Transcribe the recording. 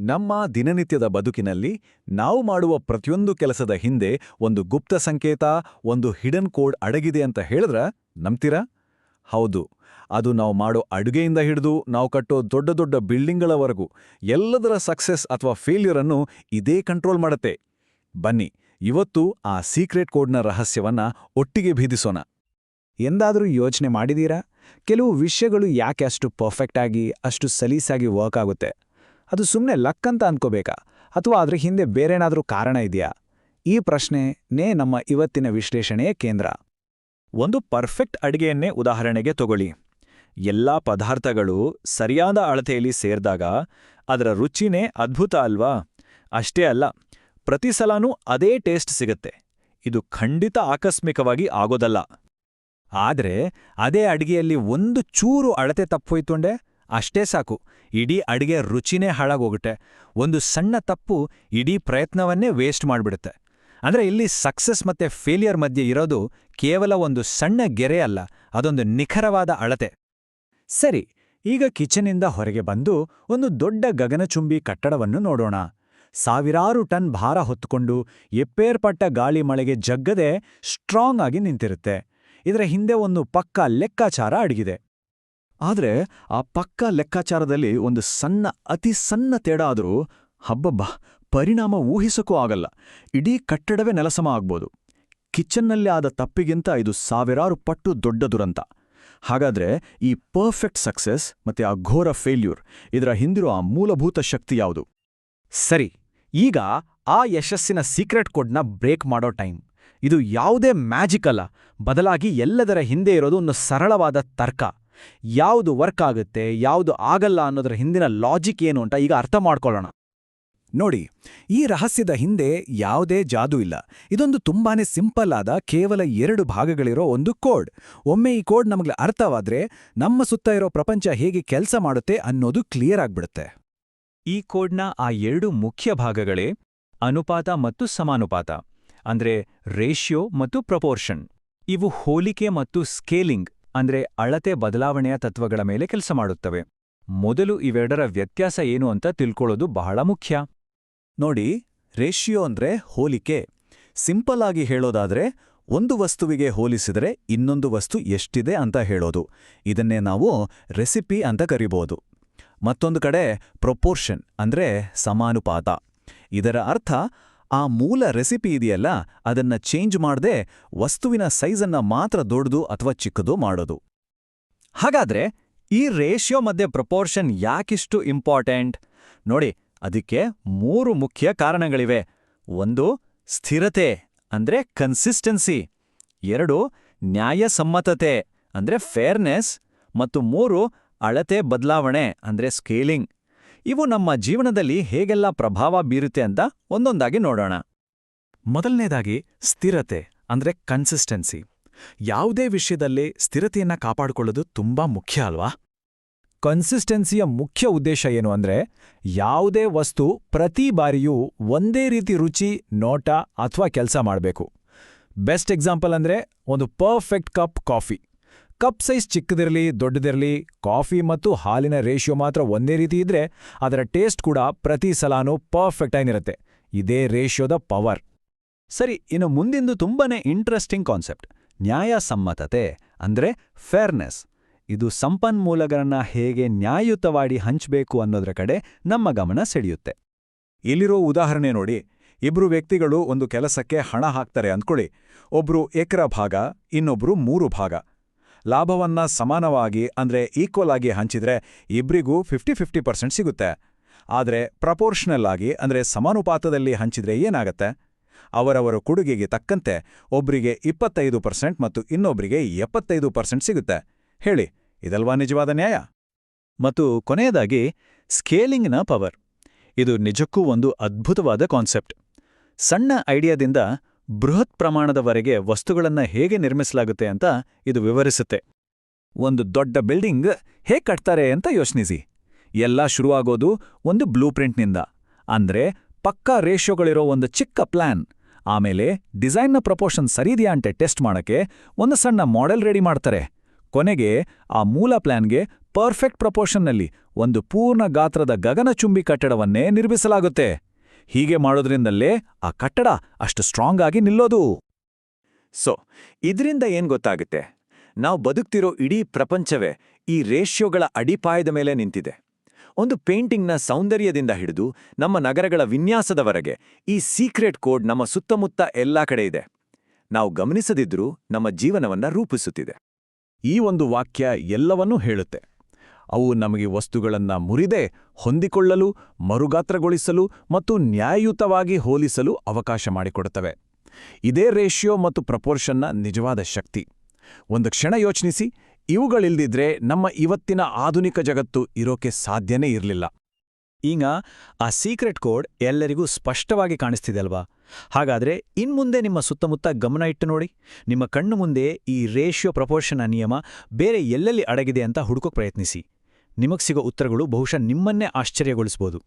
ನಮ್ಮ ದಿನನಿತ್ಯದ ಬದುಕಿನಲ್ಲಿ ನಾವು ಮಾಡುವ ಪ್ರತಿಯೊಂದು ಕೆಲಸದ ಹಿಂದೆ ಒಂದು ಗುಪ್ತ ಸಂಕೇತ, ಒಂದು ಹಿಡನ್ ಕೋಡ್ ಅಡಗಿದೆ ಅಂತ ಹೇಳಿದ್ರ ನಂಬ್ತೀರಾ? ಹೌದು, ಅದು ನಾವು ಮಾಡೋ ಅಡುಗೆಯಿಂದ ಹಿಡಿದು ನಾವು ಕಟ್ಟೋ ದೊಡ್ಡ ದೊಡ್ಡ ಬಿಲ್ಡಿಂಗ್ಗಳವರೆಗೂ ಎಲ್ಲದರ ಸಕ್ಸೆಸ್ ಅಥವಾ ಫೇಲ್ಯೂರ್ ಅನ್ನು ಇದೇ ಕಂಟ್ರೋಲ್ ಮಾಡತ್ತೆ. ಬನ್ನಿ, ಇವತ್ತು ಆ ಸೀಕ್ರೆಟ್ ಕೋಡ್ನ ರಹಸ್ಯವನ್ನ ಒಟ್ಟಿಗೆ ಭೇದಿಸೋಣ. ಎಂದಾದರೂ ಯೋಚನೆ ಮಾಡಿದೀರಾ? ಕೆಲವು ವಿಷಯಗಳು ಯಾಕೆ ಅಷ್ಟು ಪರ್ಫೆಕ್ಟ್ ಆಗಿ, ಅಷ್ಟು ಸಲೀಸಾಗಿ ವರ್ಕ್ ಆಗುತ್ತೆ? ಅದು ಸುಮ್ಮನೆ ಲಕ್ ಅಂತ ಅನ್ಕೋಬೇಕಾ, ಅಥವಾ ಅದ್ರ ಹಿಂದೆ ಬೇರೇನಾದ್ರೂ ಕಾರಣ ಇದೆಯಾ? ಈ ಪ್ರಶ್ನೆನೇ ನಮ್ಮ ಇವತ್ತಿನ ವಿಶ್ಲೇಷಣೆಯ ಕೇಂದ್ರ. ಒಂದು ಪರ್ಫೆಕ್ಟ್ ಅಡಿಗೆಯನ್ನೇ ಉದಾಹರಣೆಗೆ ತಗೊಳ್ಳಿ. ಎಲ್ಲಾ ಪದಾರ್ಥಗಳು ಸರಿಯಾದ ಅಳತೆಯಲ್ಲಿ ಸೇರಿದಾಗ ಅದರ ರುಚಿನೇ ಅದ್ಭುತ ಅಲ್ವಾ? ಅಷ್ಟೇ ಅಲ್ಲ, ಪ್ರತಿ ಸಲನೂ ಅದೇ ಟೇಸ್ಟ್ ಸಿಗುತ್ತೆ. ಇದು ಖಂಡಿತ ಆಕಸ್ಮಿಕವಾಗಿ ಆಗೋದಲ್ಲ. ಆದ್ರೆ ಅದೇ ಅಡಿಗೆಯಲ್ಲಿ ಒಂದು ಚೂರು ಅಳತೆ ತಪ್ಪೋಯ್ತುಂಡೆ, ಅಷ್ಟೇ ಸಾಕು, ಇಡೀ ಅಡಿಗೆ ರುಚಿನೇ ಹಾಳಾಗೋಗುತ್ತೆ. ಒಂದು ಸಣ್ಣ ತಪ್ಪು ಇಡೀ ಪ್ರಯತ್ನವನ್ನೇ ವೇಸ್ಟ್ ಮಾಡ್ಬಿಡುತ್ತೆ. ಅಂದ್ರೆ ಇಲ್ಲಿ ಸಕ್ಸಸ್ ಮತ್ತೆ ಫೇಲಿಯರ್ ಮಧ್ಯೆ ಇರೋದು ಕೇವಲ ಒಂದು ಸಣ್ಣ ಗೆರೆ ಅಲ್ಲ, ಅದೊಂದು ನಿಖರವಾದ ಅಳತೆ. ಸರಿ, ಈಗ ಕಿಚನ್ನಿಂದ ಹೊರಗೆ ಬಂದು ಒಂದು ದೊಡ್ಡ ಗಗನಚುಂಬಿ ಕಟ್ಟಡವನ್ನು ನೋಡೋಣ. ಸಾವಿರಾರು ಟನ್ ಭಾರ ಹೊತ್ತುಕೊಂಡು ಎಪ್ಪೇರ್ಪಟ್ಟ ಗಾಳಿ ಮಳೆಗೆ ಜಗ್ಗದೆ ಸ್ಟ್ರಾಂಗ್ ಆಗಿ ನಿಂತಿರುತ್ತೆ. ಇದರ ಹಿಂದೆ ಒಂದು ಪಕ್ಕಾ ಲೆಕ್ಕಾಚಾರ ಅಡಗಿದೆ. ಆದ್ರೆ ಆ ಪಕ್ಕಾ ಲೆಕ್ಕಾಚಾರದಲ್ಲಿ ಒಂದು ಸಣ್ಣ, ಅತಿ ಸಣ್ಣ ತೇಡ ಆದರೂ ಹಬ್ಬಬ್ಬ, ಪರಿಣಾಮ ಊಹಿಸಕ್ಕೂ ಆಗಲ್ಲ. ಇಡೀ ಕಟ್ಟಡವೇ ನೆಲಸಮ ಆಗ್ಬೋದು. ಕಿಚನ್ನಲ್ಲಿ ಆದ ತಪ್ಪಿಗಿಂತ ಇದು ಸಾವಿರಾರು ಪಟ್ಟು ದೊಡ್ಡ ದುರಂತ. ಹಾಗಾದ್ರೆ ಈ ಪರ್ಫೆಕ್ಟ್ ಸಕ್ಸೆಸ್ ಮತ್ತೆ ಆ ಘೋರ ಫೇಲ್ಯೂರ್, ಇದರ ಹಿಂದಿರೋ ಆ ಮೂಲಭೂತ ಶಕ್ತಿ ಯಾವುದು? ಸರಿ, ಈಗ ಆ ಯಶಸ್ಸಿನ ಸೀಕ್ರೆಟ್ ಕೋಡ್ನ ಬ್ರೇಕ್ ಮಾಡೋ ಟೈಮ್. ಇದು ಯಾವುದೇ ಮ್ಯಾಜಿಕ್ ಅಲ್ಲ, ಬದಲಾಗಿ ಎಲ್ಲದರ ಹಿಂದೆ ಇರೋದು ಒಂದು ಸರಳವಾದ ತರ್ಕ. ಯಾವುದು ವರ್ಕ್ ಆಗುತ್ತೆ, ಯಾವುದು ಆಗಲ್ಲ ಅನ್ನೋದರ ಹಿಂದಿನ ಲಾಜಿಕ್ ಏನು ಅಂತ ಈಗ ಅರ್ಥ ಮಾಡ್ಕೊಳ್ಳೋಣ. ನೋಡಿ, ಈ ರಹಸ್ಯದ ಹಿಂದೆ ಯಾವುದೇ ಜಾದೂ ಇಲ್ಲ. ಇದೊಂದು ತುಂಬಾನೇ ಸಿಂಪಲ್ ಆದ ಕೇವಲ 2 ಭಾಗಗಳಿರೋ ಒಂದು ಕೋಡ್. ಒಮ್ಮೆ ಈ ಕೋಡ್ ನಮಗೆ ಅರ್ಥವಾದ್ರೆ ನಮ್ಮ ಸುತ್ತ ಇರೋ ಪ್ರಪಂಚ ಹೇಗೆ ಕೆಲಸ ಮಾಡುತ್ತೆ ಅನ್ನೋದು ಕ್ಲಿಯರ್ ಆಗ್ಬಿಡುತ್ತೆ. ಈ ಕೋಡ್ನ ಆ 2 ಮುಖ್ಯ ಭಾಗಗಳೇ ಅನುಪಾತ ಮತ್ತು ಸಮಾನುಪಾತ, ಅಂದ್ರೆ ರೇಷಿಯೋ ಮತ್ತು ಪ್ರಪೋರ್ಷನ್. ಇವು ಹೋಲಿಕೆ ಮತ್ತು ಸ್ಕೇಲಿಂಗ್, ಅಂದ್ರೆ ಅಳತೆ ಬದಲಾವಣೆಯ ತತ್ವಗಳ ಮೇಲೆ ಕೆಲಸ ಮಾಡುತ್ತವೆ. ಮೊದಲು ಇವೆರಡರ ವ್ಯತ್ಯಾಸ ಏನು ಅಂತ ತಿಳ್ಕೊಳ್ಳೋದು ಬಹಳ ಮುಖ್ಯ. ನೋಡಿ, ರೇಷಿಯೋ ಅಂದ್ರೆ ಹೋಲಿಕೆ. ಸಿಂಪಲ್ ಆಗಿ ಹೇಳೋದಾದ್ರೆ ಒಂದು ವಸ್ತುವಿಗೆ ಹೋಲಿಸಿದರೆ ಇನ್ನೊಂದು ವಸ್ತು ಎಷ್ಟಿದೆ ಅಂತ ಹೇಳೋದು. ಇದನ್ನೇ ನಾವು ರೆಸಿಪಿ ಅಂತ ಕರಿಬೋದು. ಮತ್ತೊಂದು ಕಡೆ ಪ್ರೊಪೋರ್ಷನ್ ಅಂದ್ರೆ ಸಮಾನುಪಾತ. ಇದರ ಅರ್ಥ ಆ ಮೂಲ ರೆಸಿಪಿ ಇದೆಯಲ್ಲ, ಅದನ್ನ ಚೇಂಜ್ ಮಾಡದೆ ವಸ್ತುವಿನ ಸೈಜನ್ನ ಮಾತ್ರ ದೊಡ್ಡದು ಅಥವಾ ಚಿಕ್ಕದು ಮಾಡೋದು. ಹಾಗಾದ್ರೆ ಈ ರೇಷಿಯೋ ಮಧ್ಯೆ ಪ್ರಪೋರ್ಷನ್ ಯಾಕಿಷ್ಟು ಇಂಪಾರ್ಟೆಂಟ್? ನೋಡಿ, ಅದಕ್ಕೆ 3 ಮುಖ್ಯ ಕಾರಣಗಳಿವೆ. 1, ಸ್ಥಿರತೆ ಅಂದ್ರೆ ಕನ್ಸಿಸ್ಟೆನ್ಸಿ. 2, ನ್ಯಾಯಸಮ್ಮತತೆ ಅಂದ್ರೆ ಫೇರ್ನೆಸ್. ಮತ್ತು 3, ಅಳತೆ ಬದಲಾವಣೆ ಅಂದ್ರೆ ಸ್ಕೇಲಿಂಗ್. ಇವು ನಮ್ಮ ಜೀವನದಲ್ಲಿ ಹೇಗೆಲ್ಲ ಪ್ರಭಾವ ಬೀರುತ್ತೆ ಅಂತ ಒಂದೊಂದಾಗಿ ನೋಡೋಣ. ಮೊದಲನೇದಾಗಿ ಸ್ಥಿರತೆ ಅಂದ್ರೆ ಕನ್ಸಿಸ್ಟೆನ್ಸಿ. ಯಾವುದೇ ವಿಷಯದಲ್ಲಿ ಸ್ಥಿರತೆಯನ್ನ ಕಾಪಾಡಿಕೊಳ್ಳೋದು ತುಂಬಾ ಮುಖ್ಯ ಅಲ್ವಾ? ಕನ್ಸಿಸ್ಟೆನ್ಸಿಯ ಮುಖ್ಯ ಉದ್ದೇಶ ಏನು ಅಂದ್ರೆ, ಯಾವುದೇ ವಸ್ತು ಪ್ರತಿ ಬಾರಿಯೂ ಒಂದೇ ರೀತಿ ರುಚಿ, ನೋಟ ಅಥವಾ ಕೆಲಸ ಮಾಡಬೇಕು. ಬೆಸ್ಟ್ ಎಕ್ಸಾಂಪಲ್ ಅಂದ್ರೆ ಒಂದು perfect cup coffee. Cup size ಚಿಕ್ಕದಿರಲಿ ದೊಡ್ಡದಿರಲಿ, ಕಾಫಿ ಮತ್ತು ಹಾಲಿನ ರೇಷಿಯೋ ಮಾತ್ರ ಒಂದೇ ರೀತಿ ಇದ್ರೆ ಅದರ ಟೇಸ್ಟ್ ಕೂಡ ಪ್ರತಿ ಸಲಾನೂ ಪರ್ಫೆಕ್ಟ್ ಆಗಿರುತ್ತೆ. ಇದೇ ರೇಷಿಯೋದ ಪವರ್. ಸರಿ, ಇನ್ನು ಮುಂದಿಂದು ತುಂಬಾನೇ ಇಂಟ್ರೆಸ್ಟಿಂಗ್ ಕಾನ್ಸೆಪ್ಟ್, ನ್ಯಾಯಸಮ್ಮತತೆ ಅಂದ್ರೆ ಫೇರ್ನೆಸ್. ಇದು ಸಂಪನ್ಮೂಲಗಳನ್ನ ಹೇಗೆ ನ್ಯಾಯಯುತವಾಗಿ ಹಂಚಬೇಕು ಅನ್ನೋದರ ಕಡೆ ನಮ್ಮ ಗಮನ ಸೆಳೆಯುತ್ತೆ. ಇಲ್ಲಿರೋ ಉದಾಹರಣೆ ನೋಡಿ. 2 ವ್ಯಕ್ತಿಗಳು ಒಂದು ಕೆಲಸಕ್ಕೆ ಹಣ ಹಾಕ್ತಾರೆ ಅಂದ್ಕೊಳ್ಳಿ. ಒಬ್ರು ಎಕರ ಭಾಗ, ಇನ್ನೊಬ್ರು 3 ಭಾಗ. ಲಾಭವನ್ನ ಸಮಾನವಾಗಿ ಅಂದ್ರೆ ಈಕ್ವಲ್ ಆಗಿ ಹಂಚಿದ್ರೆ ಇಬ್ರಿಗೂ 50-50% ಸಿಗುತ್ತೆ. ಆದ್ರೆ ಪ್ರಪೋರ್ಷನಲ್ ಆಗಿ ಅಂದ್ರೆ ಸಮಾನುಪಾತದಲ್ಲಿ ಹಂಚಿದ್ರೆ ಏನಾಗತ್ತೆ? ಅವರವರ ಕೊಡುಗೆಗೆ ತಕ್ಕಂತೆ ಒಬ್ರಿಗೆ 25% ಮತ್ತು ಇನ್ನೊಬ್ರಿಗೆ 75% ಸಿಗುತ್ತೆ. ಹೇಳಿ, ಇದಲ್ವಾ ನಿಜವಾದ ನ್ಯಾಯ? ಮತ್ತು ಕೊನೆಯದಾಗಿ ಸ್ಕೇಲಿಂಗ್ನ ಪವರ್. ಇದು ನಿಜಕ್ಕೂ ಒಂದು ಅದ್ಭುತವಾದ ಕಾನ್ಸೆಪ್ಟ್. ಸಣ್ಣ ಐಡಿಯಾದಿಂದ ಬೃಹತ್ ಪ್ರಮಾಣದವರೆಗೆ ವಸ್ತುಗಳನ್ನ ಹೇಗೆ ನಿರ್ಮಿಸಲಾಗುತ್ತೆ ಅಂತ ಇದು ವಿವರಿಸುತ್ತೆ. ಒಂದು ದೊಡ್ಡ ಬಿಲ್ಡಿಂಗ್ ಹೇಗೆ ಕಟ್ತಾರೆ ಅಂತ ಯೋಚಿಸಿ. ಎಲ್ಲ ಶುರುವಾಗೋದು ಒಂದು ಬ್ಲೂಪ್ರಿಂಟ್ನಿಂದ, ಅಂದ್ರೆ ಪಕ್ಕಾ ರೇಷಿಯೋಗಳಿರೋ ಒಂದು ಚಿಕ್ಕ ಪ್ಲಾನ್. ಆಮೇಲೆ ಡಿಸೈನ್ನ ಪ್ರಪೋರ್ಷನ್ ಸರಿದೆಯಾ ಅಂತ ಟೆಸ್ಟ್ ಮಾಡಕ್ಕೆ ಒಂದು ಸಣ್ಣ ಮಾಡೆಲ್ ರೆಡಿ ಮಾಡ್ತಾರೆ. ಕೊನೆಗೆ ಆ ಮೂಲ ಪ್ಲಾನ್ಗೆ ಪರ್ಫೆಕ್ಟ್ ಪ್ರಪೋರ್ಷನ್ನಲ್ಲಿ ಒಂದು ಪೂರ್ಣ ಗಾತ್ರದ ಗಗನಚುಂಬಿ ಕಟ್ಟಡವನ್ನೇ ನಿರ್ಮಿಸಲಾಗುತ್ತೆ. ಹೀಗೆ ಮಾಡೋದ್ರಿಂದಲೇ ಆ ಕಟ್ಟಡ ಅಷ್ಟು ಸ್ಟ್ರಾಂಗ್ ಆಗಿ ನಿಲ್ಲೋದು. ಸೊ ಇದರಿಂದ ಏನ್ ಗೊತ್ತಾಗುತ್ತೆ? ನಾವು ಬದುಕ್ತಿರೋ ಇಡೀ ಪ್ರಪಂಚವೇ ಈ ರೇಷ್ಯೋಗಳ ಅಡಿಪಾಯದ ಮೇಲೆ ನಿಂತಿದೆ. ಒಂದು ಪೇಂಟಿಂಗ್ನ ಸೌಂದರ್ಯದಿಂದ ಹಿಡಿದು ನಮ್ಮ ನಗರಗಳ ವಿನ್ಯಾಸದವರೆಗೆ ಈ ಸೀಕ್ರೆಟ್ ಕೋಡ್ ನಮ್ಮ ಸುತ್ತಮುತ್ತ ಎಲ್ಲಾ ಕಡೆ ಇದೆ. ನಾವು ಗಮನಿಸದಿದ್ರೂ ನಮ್ಮ ಜೀವನವನ್ನ ರೂಪಿಸುತ್ತಿದೆ. ಈ ಒಂದು ವಾಕ್ಯ ಎಲ್ಲವನ್ನೂ ಹೇಳುತ್ತೆ. ಅವು ನಮಗೆ ವಸ್ತುಗಳನ್ನ ಮುರಿದೇ ಹೊಂದಿಕೊಳ್ಳಲು, ಮರುಗಾತ್ರಗೊಳಿಸಲು ಮತ್ತು ನ್ಯಾಯಯುತವಾಗಿ ಹೋಲಿಸಲು ಅವಕಾಶ ಮಾಡಿಕೊಡುತ್ತವೆ. ಇದೇ ರೇಷ್ಯೋ ಮತ್ತು ಪ್ರಪೋರ್ಷನ್ನ ನಿಜವಾದ ಶಕ್ತಿ. ಒಂದು ಕ್ಷಣ ಯೋಚಿಸಿ, ಇವುಗಳಿಲ್ದಿದ್ರೆ ನಮ್ಮ ಇವತ್ತಿನ ಆಧುನಿಕ ಜಗತ್ತು ಇರೋಕೆ ಸಾಧ್ಯನೇ ಇರಲಿಲ್ಲ. ಈಗ ಆ ಸೀಕ್ರೆಟ್ ಕೋಡ್ ಎಲ್ಲರಿಗೂ ಸ್ಪಷ್ಟವಾಗಿ ಕಾಣಿಸ್ತಿದೆ ಅಲ್ವಾ? ಹಾಗಾದ್ರೆ ಇನ್ಮುಂದೆ ನಿಮ್ಮ ಸುತ್ತಮುತ್ತ ಗಮನ ಇಟ್ಟು ನೋಡಿ. ನಿಮ್ಮ ಕಣ್ಣು ಮುಂದೆ ಈ ರೇಷ್ಯೋ ಪ್ರಪೋರ್ಷನ್ನ ನಿಯಮ ಬೇರೆ ಎಲ್ಲೆಲ್ಲಿ ಅಡಗಿದೆ ಅಂತ ಹುಡುಕೋಕ್ ಪ್ರಯತ್ನಿಸಿ. ನಿಮಗ್ ಸಿಗೋ ಉತ್ತರಗಳು ಬಹುಶಃ ನಿಮ್ಮನ್ನೇ ಆಶ್ಚರ್ಯಗೊಳಿಸ್ಬೋದು.